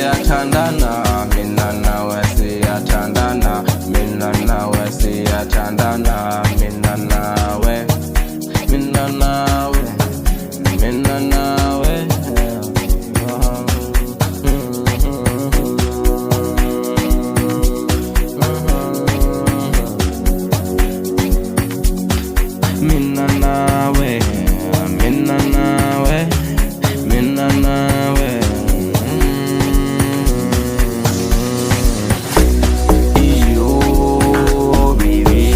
siyathandana, mina nawe siyathandana, mina nawe siyathandana, mina nawe, mina nawe, mina nawe. Mina nawe, mina nawe, mina nawe. Iyo baby,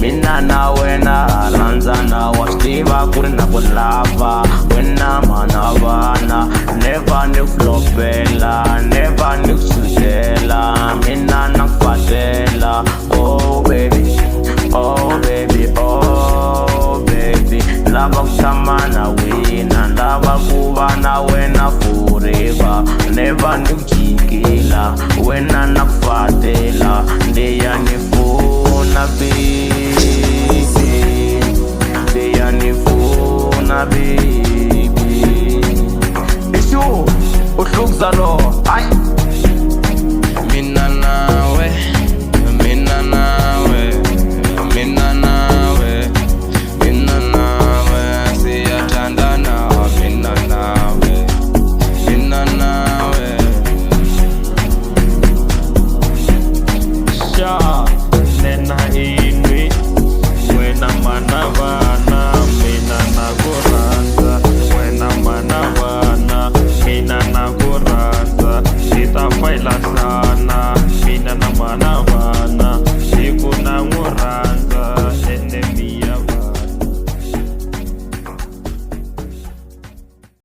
mina nawe na lanzana wastiva kurina kulava wena mana vana never nikuflopela never nikusuzela mina nakufatela. Oh baby, oh baby, oh baby, lava kutshama na wena, lava kuva na wena forever, never nikujikela wena nakufatela, ndeya nifuna baby.